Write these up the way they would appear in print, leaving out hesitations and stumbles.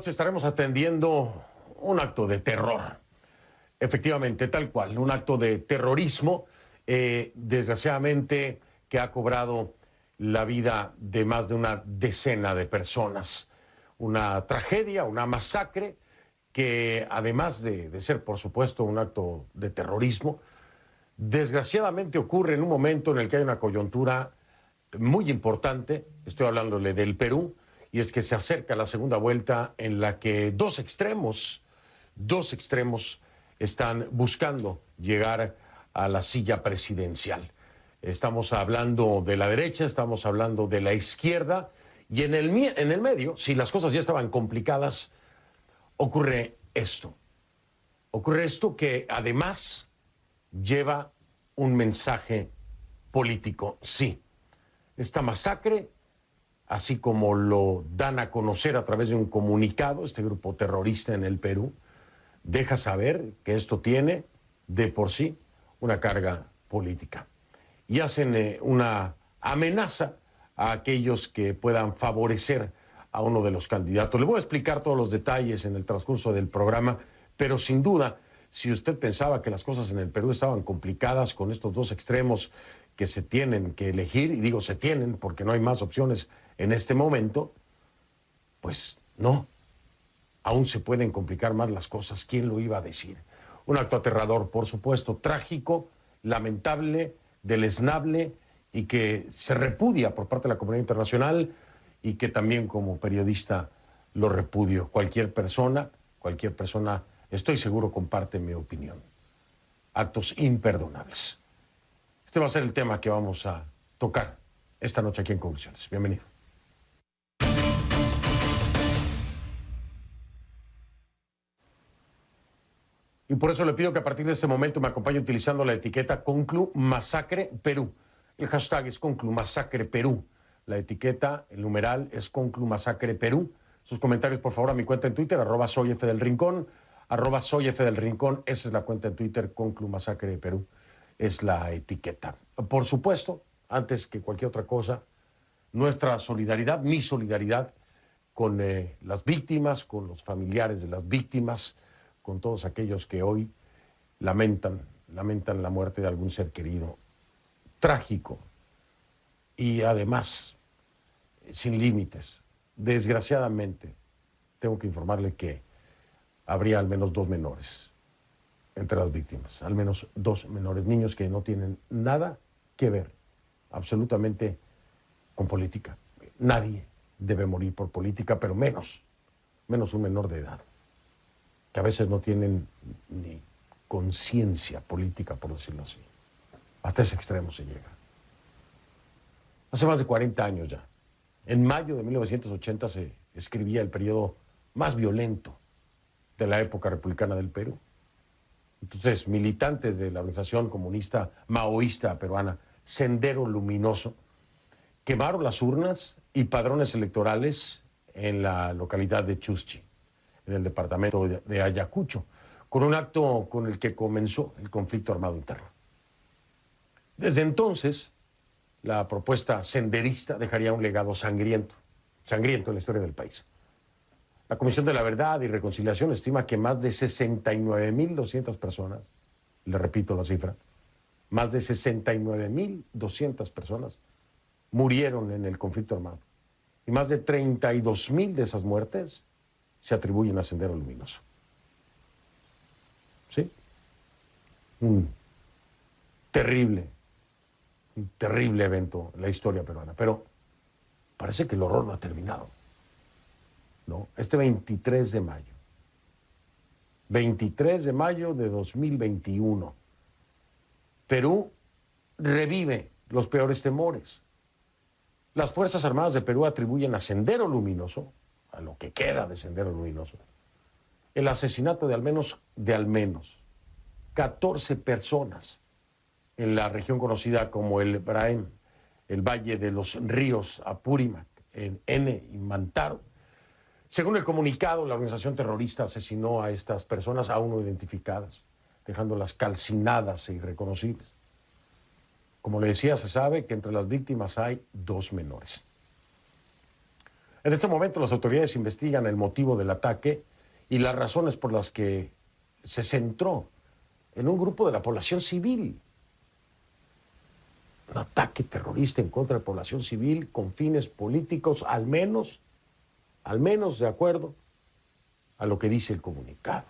Estaremos atendiendo un acto de terror, efectivamente, tal cual, un acto de terrorismo, desgraciadamente, que ha cobrado la vida de más de una decena de personas. Una tragedia, una masacre, que además de ser, por supuesto, un acto de terrorismo, desgraciadamente ocurre en un momento en el que hay una coyuntura muy importante, estoy hablándole del Perú, y es que se acerca la segunda vuelta en la que dos extremos están buscando llegar a la silla presidencial. Estamos hablando de la derecha, estamos hablando de la izquierda, y en el medio, si las cosas ya estaban complicadas, ocurre esto. Ocurre esto que además lleva un mensaje político. Sí, esta masacre, así como lo dan a conocer a través de un comunicado, este grupo terrorista en el Perú, deja saber que esto tiene de por sí una carga política. Y hacen una amenaza a aquellos que puedan favorecer a uno de los candidatos. Le voy a explicar todos los detalles en el transcurso del programa, pero sin duda, si usted pensaba que las cosas en el Perú estaban complicadas con estos dos extremos que se tienen que elegir, y digo se tienen porque no hay más opciones en este momento, pues no, aún se pueden complicar más las cosas. ¿Quién lo iba a decir? Un acto aterrador, por supuesto, trágico, lamentable, deleznable, y que se repudia por parte de la comunidad internacional, y que también como periodista lo repudio. Cualquier persona, estoy seguro, comparte mi opinión. Actos imperdonables. Este va a ser el tema que vamos a tocar esta noche aquí en Conclusiones. Bienvenido. Y por eso le pido que a partir de este momento me acompañe utilizando la etiqueta Conclu Masacre Perú. El hashtag es Conclu Masacre Perú. La etiqueta, el numeral es Conclu Masacre Perú. Sus comentarios, por favor, a mi cuenta en Twitter, @soyfdelrincón, @soyfdelrincón. Esa es la cuenta en Twitter, Conclu Masacre Perú. Es la etiqueta. Por supuesto, antes que cualquier otra cosa, nuestra solidaridad, mi solidaridad con las víctimas, con los familiares de las víctimas, con todos aquellos que hoy lamentan la muerte de algún ser querido. Trágico y además sin límites. Desgraciadamente, tengo que informarle que habría al menos 2 menores entre las víctimas, al menos 2 menores, niños que no tienen nada que ver absolutamente con política. Nadie debe morir por política, pero menos un menor de edad, que a veces no tienen ni conciencia política, por decirlo así. Hasta ese extremo se llega. Hace más de 40 años ya, en mayo de 1980, se escribía el periodo más violento de la época republicana del Perú. Entonces, militantes de la organización comunista maoísta peruana, Sendero Luminoso, quemaron las urnas y padrones electorales en la localidad de Chuschi, en el departamento de Ayacucho, con un acto con el que comenzó el conflicto armado interno. Desde entonces, la propuesta senderista dejaría un legado sangriento en la historia del país. La Comisión de la Verdad y Reconciliación estima que más de 69.200 personas, le repito la cifra, más de 69.200 personas murieron en el conflicto armado. Y más de 32.000 de esas muertes se atribuyen a Sendero Luminoso. ¿Sí? Un terrible evento en la historia peruana. Pero parece que el horror no ha terminado, ¿no? Este 23 de mayo de 2021, Perú revive los peores temores. Las Fuerzas Armadas de Perú atribuyen a Sendero Luminoso, a lo que queda de Sendero Luminoso, el asesinato de al menos 14 personas en la región conocida como el Braem, el Valle de los Ríos Apurímac, en N y Mantaro. Según el comunicado, la organización terrorista asesinó a estas personas aún no identificadas, dejándolas calcinadas e irreconocibles. Como le decía, se sabe que entre las víctimas hay 2 menores. En este momento las autoridades investigan el motivo del ataque y las razones por las que se centró en un grupo de la población civil. Un ataque terrorista en contra de la población civil con fines políticos, al menos de acuerdo a lo que dice el comunicado.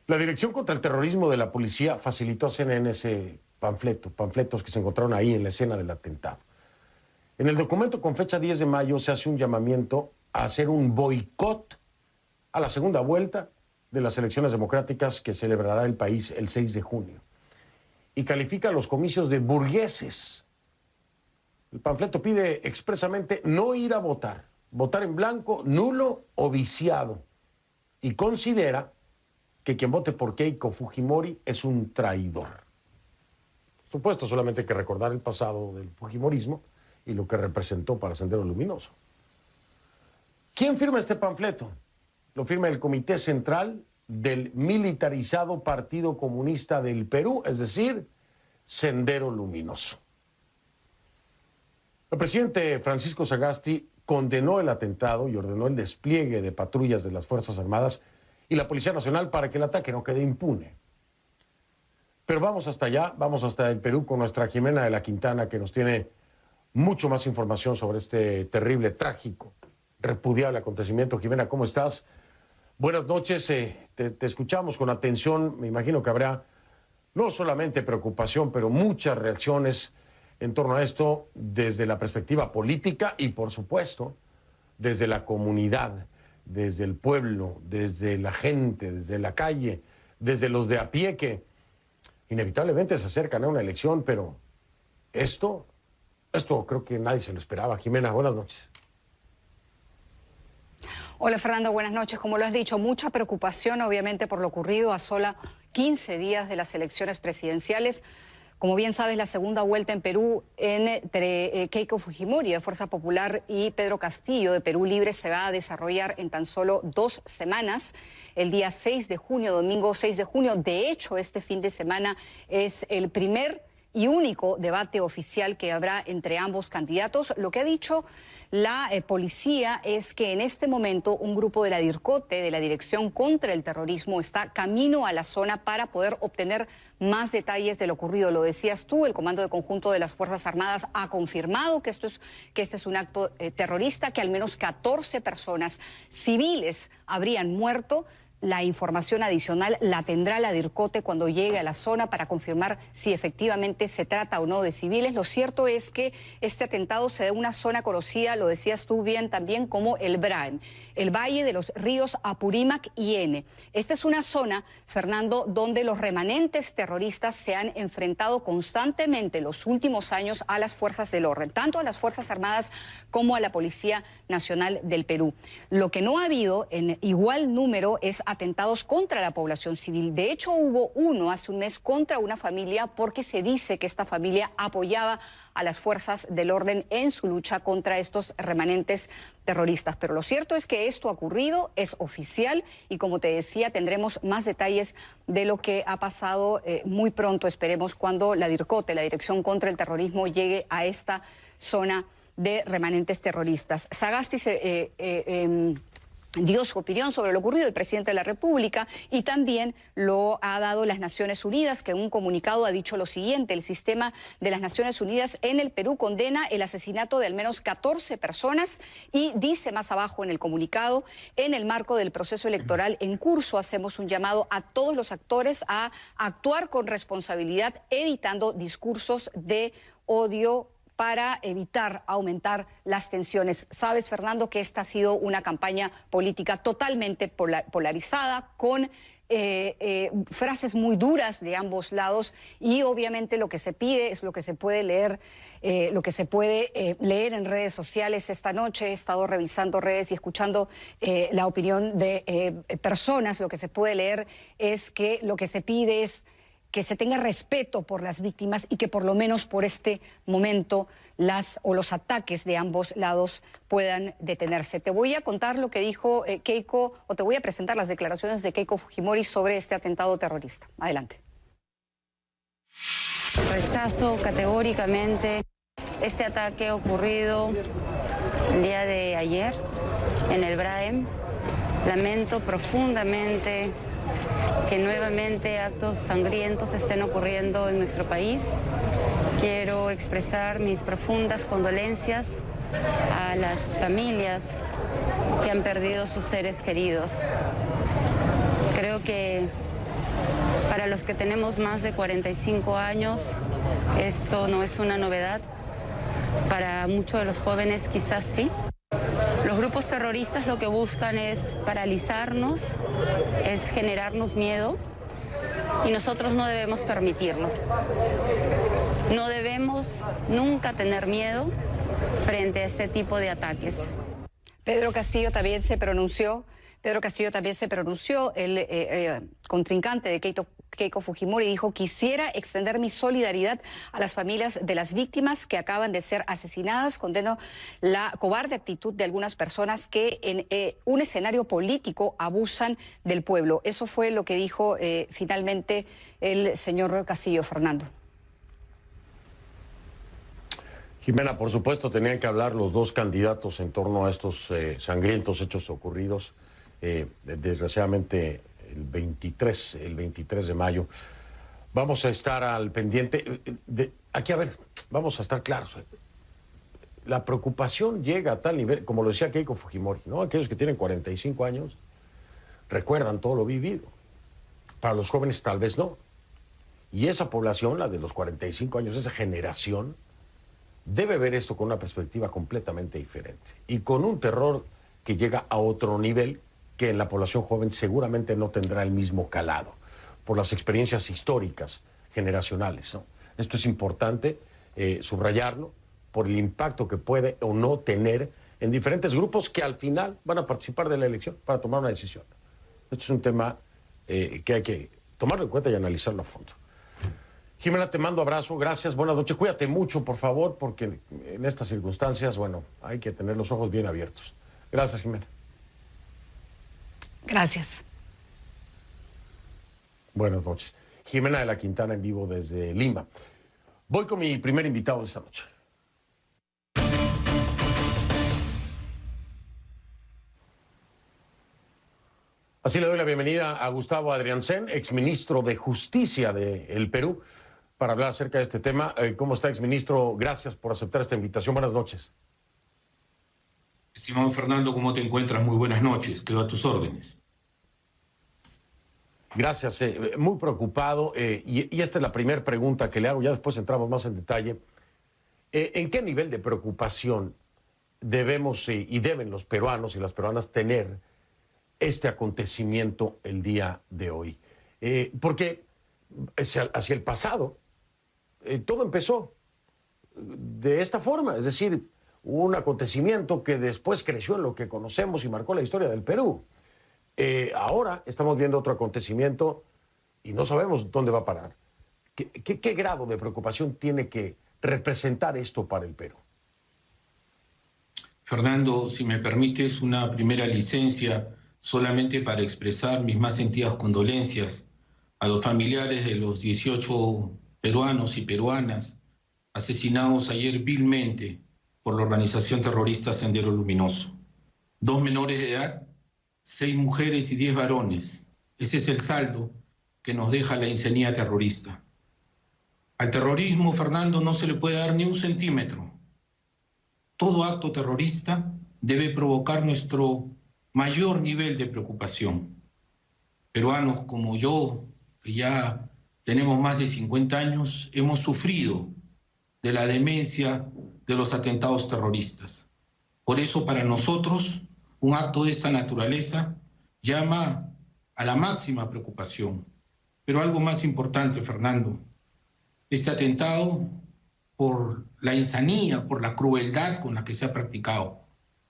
La Dirección contra el Terrorismo de la Policía facilitó a CNN ese panfletos que se encontraron ahí en la escena del atentado. En el documento con fecha 10 de mayo se hace un llamamiento a hacer un boicot a la segunda vuelta de las elecciones democráticas que celebrará el país el 6 de junio. Y califica a los comicios de burgueses. El panfleto pide expresamente no ir a votar en blanco, nulo o viciado. Y considera que quien vote por Keiko Fujimori es un traidor. Por supuesto, solamente hay que recordar el pasado del fujimorismo y lo que representó para Sendero Luminoso. ¿Quién firma este panfleto? Lo firma el Comité Central del militarizado Partido Comunista del Perú, es decir, Sendero Luminoso. El presidente Francisco Sagasti condenó el atentado y ordenó el despliegue de patrullas de las Fuerzas Armadas y la Policía Nacional para que el ataque no quede impune. Pero vamos hasta allá, vamos hasta el Perú con nuestra Jimena de la Quintana, que nos tiene mucho más información sobre este terrible, trágico, repudiable acontecimiento. Jimena, ¿cómo estás? Buenas noches, te escuchamos con atención. Me imagino que habrá no solamente preocupación, pero muchas reacciones en torno a esto desde la perspectiva política y, por supuesto, desde la comunidad, desde el pueblo, desde la gente, desde la calle, desde los de a pie que inevitablemente se acercan a una elección, pero esto creo que nadie se lo esperaba. Jimena, buenas noches. Hola Fernando, buenas noches. Como lo has dicho, mucha preocupación obviamente por lo ocurrido a solo 15 días de las elecciones presidenciales. Como bien sabes, la segunda vuelta en Perú entre Keiko Fujimori de Fuerza Popular y Pedro Castillo de Perú Libre se va a desarrollar en tan solo 2 semanas, el día 6 de junio, domingo 6 de junio. De hecho, este fin de semana es el primer y único debate oficial que habrá entre ambos candidatos. Lo que ha dicho la policía es que en este momento un grupo de la DIRCOTE, de la Dirección contra el Terrorismo, está camino a la zona para poder obtener más detalles de lo ocurrido. Lo decías tú, el Comando de Conjunto de las Fuerzas Armadas ha confirmado que este es un acto terrorista, que al menos 14 personas civiles habrían muerto. La información adicional la tendrá la DIRCOTE cuando llegue a la zona para confirmar si efectivamente se trata o no de civiles. Lo cierto es que este atentado se da en una zona conocida, lo decías tú bien también, como el BRAEM, el Valle de los Ríos Apurímac y Ene. Esta es una zona, Fernando, donde los remanentes terroristas se han enfrentado constantemente en los últimos años a las fuerzas del orden, tanto a las Fuerzas Armadas como a la Policía Nacional del Perú. Lo que no ha habido en igual número es atentados contra la población civil. De hecho, hubo uno hace un mes contra una familia porque se dice que esta familia apoyaba a las fuerzas del orden en su lucha contra estos remanentes terroristas. Pero lo cierto es que esto ha ocurrido, es oficial y, como te decía, tendremos más detalles de lo que ha pasado muy pronto, esperemos, cuando la DIRCOTE, la Dirección contra el Terrorismo, llegue a esta zona de remanentes terroristas. Sagasti dio su opinión sobre lo ocurrido, el presidente de la República, y también lo ha dado las Naciones Unidas, que en un comunicado ha dicho lo siguiente: el sistema de las Naciones Unidas en el Perú condena el asesinato de al menos 14 personas y dice más abajo en el comunicado: en el marco del proceso electoral en curso hacemos un llamado a todos los actores a actuar con responsabilidad, evitando discursos de odio para evitar aumentar las tensiones. Sabes, Fernando, que esta ha sido una campaña política totalmente polarizada, con frases muy duras de ambos lados, y obviamente lo que se pide es lo que se puede leer, leer en redes sociales. Esta noche he estado revisando redes y escuchando la opinión de personas. Lo que se puede leer es que lo que se pide es que se tenga respeto por las víctimas y que por lo menos por este momento los ataques de ambos lados puedan detenerse. Te voy a contar lo que dijo Keiko, o te voy a presentar las declaraciones de Keiko Fujimori sobre este atentado terrorista. Adelante. Rechazo categóricamente este ataque ocurrido El día de ayer, en el BRAEM, lamento profundamente que nuevamente actos sangrientos estén ocurriendo en nuestro país. Quiero expresar mis profundas condolencias a las familias que han perdido sus seres queridos. Creo que para los que tenemos más de 45 años, esto no es una novedad. Para muchos de los jóvenes quizás sí. Los grupos terroristas lo que buscan es paralizarnos, es generarnos miedo, y nosotros no debemos permitirlo. No debemos nunca tener miedo frente a este tipo de ataques. Pedro Castillo también se pronunció. El contrincante de Keiko Fujimori dijo: quisiera extender mi solidaridad a las familias de las víctimas que acaban de ser asesinadas. Condeno la cobarde actitud de algunas personas que en un escenario político abusan del pueblo. Eso fue lo que dijo finalmente el señor Castillo. Fernando. Jimena, por supuesto, tenían que hablar los dos candidatos en torno a estos sangrientos hechos ocurridos, desgraciadamente el 23 de mayo. Vamos a estar al pendiente. Aquí, a ver, vamos a estar claros. La preocupación llega a tal nivel, como lo decía Keiko Fujimori, ¿no? Aquellos que tienen 45 años recuerdan todo lo vivido. Para los jóvenes tal vez no. Y esa población, la de los 45 años, esa generación, debe ver esto con una perspectiva completamente diferente y con un terror que llega a otro nivel que en la población joven seguramente no tendrá el mismo calado por las experiencias históricas, generacionales, ¿no? Esto es importante subrayarlo por el impacto que puede o no tener en diferentes grupos que al final van a participar de la elección para tomar una decisión. Esto es un tema que hay que tomarlo en cuenta y analizarlo a fondo. Jimena, te mando abrazo, gracias, buenas noches. Cuídate mucho, por favor, porque en estas circunstancias, bueno, hay que tener los ojos bien abiertos. Gracias, Jimena. Gracias. Buenas noches. Jimena de la Quintana en vivo desde Lima. Voy con mi primer invitado de esta noche. Así le doy la bienvenida a Gustavo Adriancén, exministro de Justicia del Perú, para hablar acerca de este tema. ¿Cómo está, exministro? Gracias por aceptar esta invitación. Buenas noches. Estimado Fernando, ¿cómo te encuentras? Muy buenas noches. Quedo a tus órdenes. Gracias. Muy preocupado. Y esta es la primera pregunta que le hago. Ya después entramos más en detalle. ¿En qué nivel de preocupación debemos y deben los peruanos y las peruanas tener este acontecimiento el día de hoy? Porque hacia el pasado, todo empezó de esta forma, es decir, un acontecimiento que después creció en lo que conocemos y marcó la historia del Perú. Ahora estamos viendo otro acontecimiento y no sabemos dónde va a parar. ¿Qué grado de preocupación tiene que representar esto para el Perú? Fernando, si me permites una primera licencia solamente para expresar mis más sentidas condolencias a los familiares de los 18 peruanos y peruanas asesinados ayer vilmente por la organización terrorista Sendero Luminoso. 2 menores de edad, 6 mujeres y 10 varones. Ese es el saldo que nos deja la insanía terrorista. Al terrorismo, Fernando, no se le puede dar ni un centímetro. Todo acto terrorista debe provocar nuestro mayor nivel de preocupación. Peruanos como yo, que ya tenemos más de 50 años, hemos sufrido de la demencia de los atentados terroristas. Por eso, para nosotros, un acto de esta naturaleza llama a la máxima preocupación. Pero algo más importante, Fernando, este atentado, por la insanía, por la crueldad con la que se ha practicado,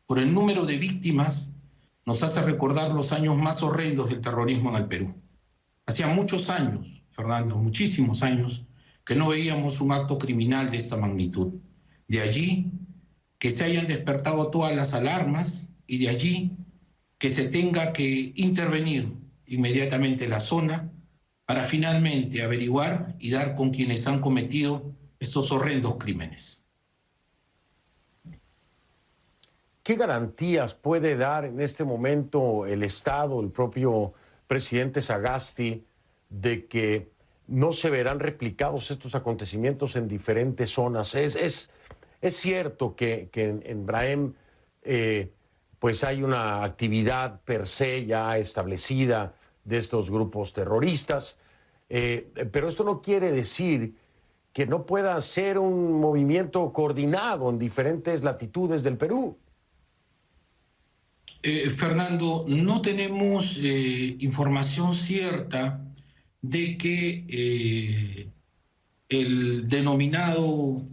por el número de víctimas, nos hace recordar los años más horrendos del terrorismo en el Perú. Hacía muchos años, Fernando, muchísimos años, que no veíamos un acto criminal de esta magnitud. De allí que se hayan despertado todas las alarmas y de allí que se tenga que intervenir inmediatamente la zona para finalmente averiguar y dar con quienes han cometido estos horrendos crímenes. ¿qué garantías puede dar en este momento el Estado, el propio presidente Sagasti, de que no se verán replicados estos acontecimientos en diferentes zonas? Es cierto que en Braem pues hay una actividad per se ya establecida de estos grupos terroristas, pero esto no quiere decir que no pueda ser un movimiento coordinado en diferentes latitudes del Perú. Fernando, no tenemos información cierta de que el denominado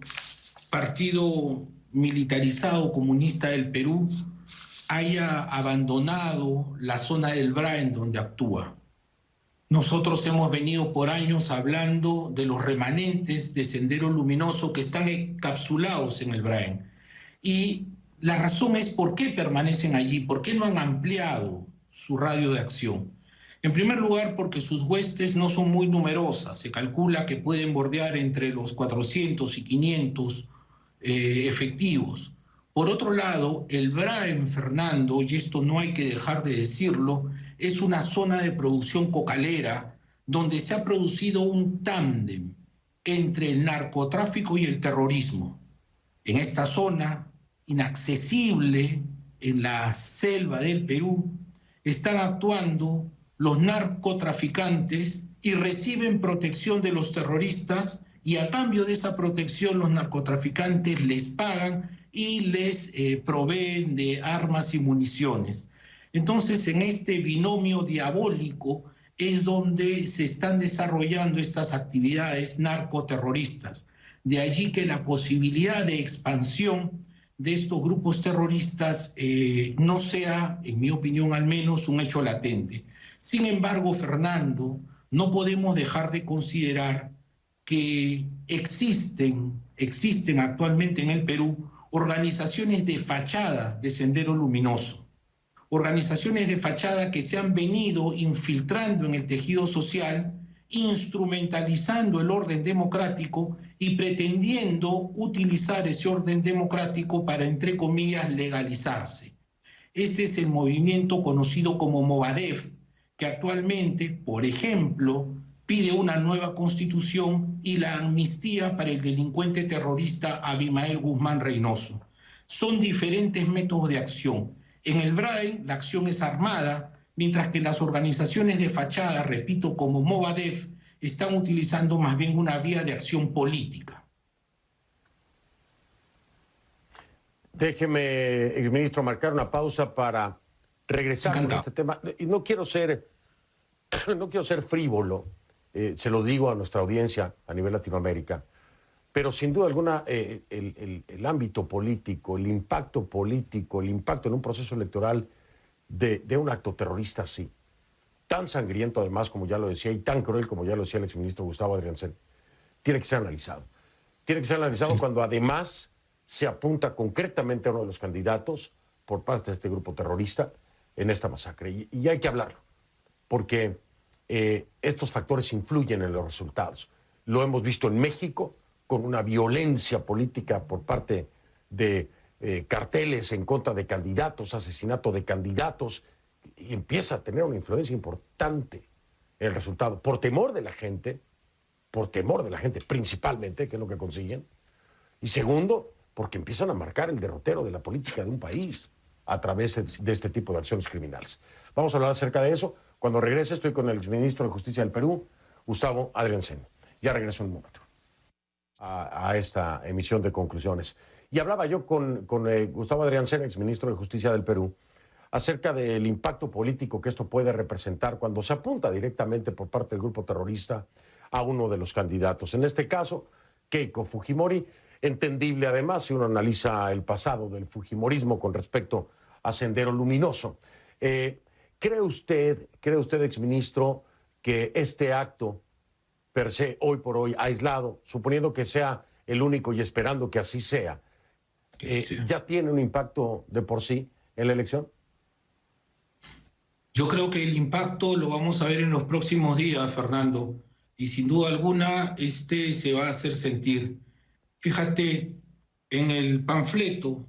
Partido Militarizado Comunista del Perú haya abandonado la zona del Braem donde actúa. Nosotros hemos venido por años hablando de los remanentes de Sendero Luminoso que están encapsulados en el Braem. Y la razón es por qué permanecen allí, por qué no han ampliado su radio de acción. En primer lugar, porque sus huestes no son muy numerosas. Se calcula que pueden bordear entre los 400 y 500 efectivos. Por otro lado, el Braem, Fernando, y esto no hay que dejar de decirlo, es una zona de producción cocalera donde se ha producido un tándem entre el narcotráfico y el terrorismo. En esta zona, inaccesible en la selva del Perú, están actuando los narcotraficantes y reciben protección de los terroristas, y a cambio de esa protección los narcotraficantes les pagan y les proveen de armas y municiones. Entonces, en este binomio diabólico es donde se están desarrollando estas actividades narcoterroristas. De allí que la posibilidad de expansión de estos grupos terroristas no sea, en mi opinión al menos, un hecho latente. Sin embargo, Fernando, no podemos dejar de considerar que existen actualmente en el Perú organizaciones de fachada de Sendero Luminoso, organizaciones de fachada que se han venido infiltrando en el tejido social, instrumentalizando el orden democrático y pretendiendo utilizar ese orden democrático para, entre comillas, legalizarse. Ese es el movimiento conocido como Movadef, que actualmente, por ejemplo, pide una nueva constitución y la amnistía para el delincuente terrorista Abimael Guzmán Reynoso. Son diferentes métodos de acción. En el Braem la acción es armada, mientras que las organizaciones de fachada, repito, como Movadef, están utilizando más bien una vía de acción política. Déjeme, exministro, marcar una pausa para regresar a este tema. Y no quiero ser frívolo, se lo digo a nuestra audiencia a nivel Latinoamérica, pero sin duda alguna el ámbito político, el impacto político, el impacto en un proceso electoral de un acto terrorista así, tan sangriento además, como ya lo decía, y tan cruel como ya lo decía el exministro Gustavo Adrianzen, tiene que ser analizado. Tiene que ser analizado sí, cuando además se apunta concretamente a uno de los candidatos por parte de este grupo terrorista en esta masacre. Y hay que hablarlo, porque estos factores influyen en los resultados. Lo hemos visto en México con una violencia política por parte de carteles en contra de candidatos, asesinato de candidatos, y empieza a tener una influencia importante en el resultado, por temor de la gente principalmente, que es lo que consiguen, y segundo, porque empiezan a marcar el derrotero de la política de un país a través de este tipo de acciones criminales. Vamos a hablar acerca de eso. Cuando regrese estoy con el exministro de Justicia del Perú, Gustavo Adrianzen. Ya regreso en un momento a esta emisión de conclusiones. Y hablaba yo con Gustavo Adrianzen, exministro de Justicia del Perú, acerca del impacto político que esto puede representar cuando se apunta directamente por parte del grupo terrorista a uno de los candidatos. En este caso, Keiko Fujimori, entendible además si uno analiza el pasado del fujimorismo con respecto a Sendero Luminoso. ¿Cree usted, exministro, que este acto per se, hoy por hoy, aislado, suponiendo que sea el único y esperando que así sea, ya tiene un impacto de por sí en la elección? Yo creo que el impacto lo vamos a ver en los próximos días, Fernando, y sin duda alguna se va a hacer sentir. Fíjate, en el panfleto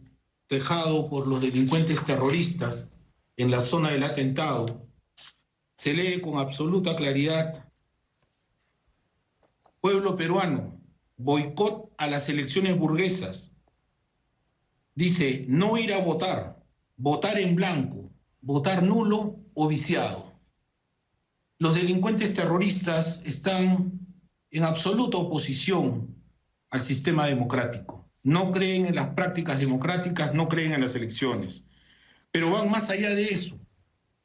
dejado por los delincuentes terroristas en la zona del atentado, se lee con absoluta claridad: pueblo peruano, boicot a las elecciones burguesas. Dice, no ir a votar, votar en blanco, votar nulo o viciado. Los delincuentes terroristas están en absoluta oposición al sistema democrático. No creen en las prácticas democráticas, no creen en las elecciones. Pero van más allá de eso.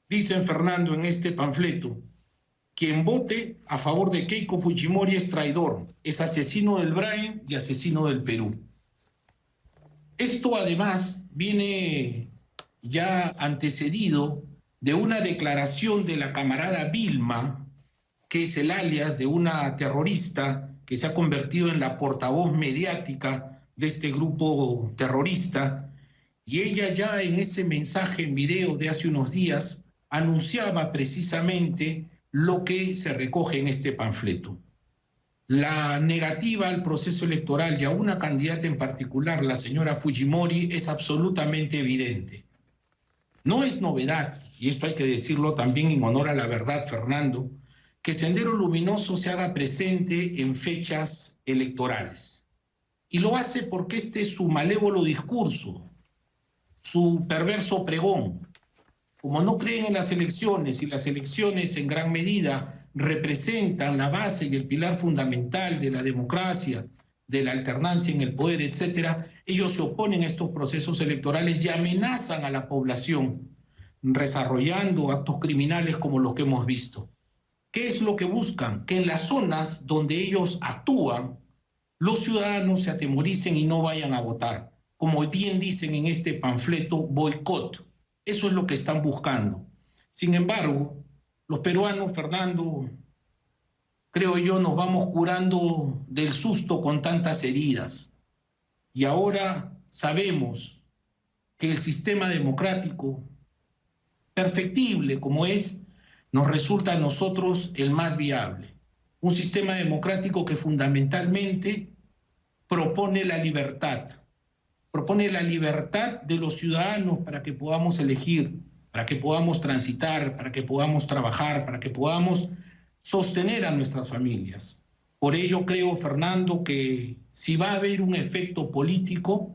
Dicen, Fernando, en este panfleto, quien vote a favor de Keiko Fujimori es traidor, es asesino del Brain y asesino del Perú. Esto además viene ya antecedido de una declaración de la camarada Vilma, que es el alias de una terrorista que se ha convertido en la portavoz mediática de este grupo terrorista, y ella ya en ese mensaje en video de hace unos días anunciaba precisamente lo que se recoge en este panfleto. La negativa al proceso electoral y a una candidata en particular, la señora Fujimori, es absolutamente evidente. No es novedad, y esto hay que decirlo también en honor a la verdad, Fernando, que Sendero Luminoso se haga presente en fechas electorales. Y lo hace porque este es su malévolo discurso, su perverso pregón. Como no creen en las elecciones, y las elecciones en gran medida representan la base y el pilar fundamental de la democracia, de la alternancia en el poder, etcétera, ellos se oponen a estos procesos electorales y amenazan a la población, desarrollando actos criminales como los que hemos visto. ¿Qué es lo que buscan? Que en las zonas donde ellos actúan, los ciudadanos se atemoricen y no vayan a votar. Como bien dicen en este panfleto, boicot. Eso es lo que están buscando. Sin embargo, los peruanos, Fernando, creo yo, nos vamos curando del susto con tantas heridas. Y ahora sabemos que el sistema democrático, perfectible como es, nos resulta a nosotros el más viable. Un sistema democrático que fundamentalmente propone la libertad de los ciudadanos para que podamos elegir, para que podamos transitar, para que podamos trabajar, para que podamos sostener a nuestras familias. Por ello creo, Fernando, que si va a haber un efecto político,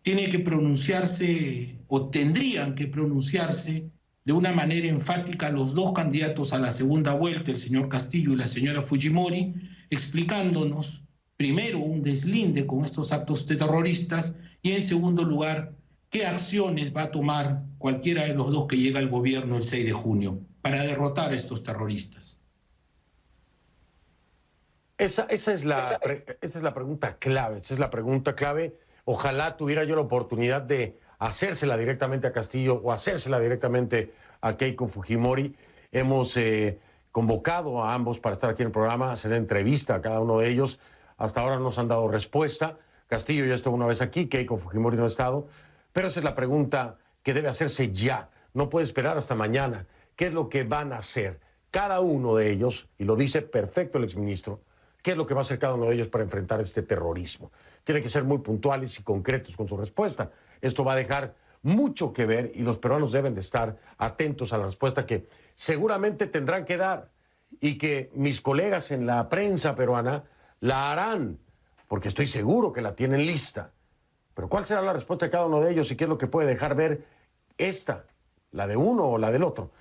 tiene que pronunciarse, o tendrían que pronunciarse de una manera enfática los dos candidatos a la segunda vuelta, el señor Castillo y la señora Fujimori, explicándonos primero un deslinde con estos actos terroristas y en segundo lugar qué acciones va a tomar cualquiera de los dos que llega al gobierno el 6 de junio para derrotar a estos terroristas. Esa es la pregunta clave, esa es la pregunta clave. Ojalá tuviera yo la oportunidad de hacérsela directamente a Castillo o hacérsela directamente a Keiko Fujimori. Hemos convocado a ambos para estar aquí en el programa, hacer entrevista a cada uno de ellos. Hasta ahora nos han dado respuesta. Castillo ya estuvo una vez aquí, Keiko Fujimori no ha estado. Pero esa es la pregunta que debe hacerse ya. No puede esperar hasta mañana. ¿Qué es lo que van a hacer cada uno de ellos? Y lo dice perfecto el exministro. ¿Qué es lo que va a hacer cada uno de ellos para enfrentar este terrorismo? Tienen que ser muy puntuales y concretos con su respuesta. Esto va a dejar mucho que ver y los peruanos deben de estar atentos a la respuesta que seguramente tendrán que dar y que mis colegas en la prensa peruana la harán, porque estoy seguro que la tienen lista. Pero ¿cuál será la respuesta de cada uno de ellos y qué es lo que puede dejar ver esta, la de uno o la del otro?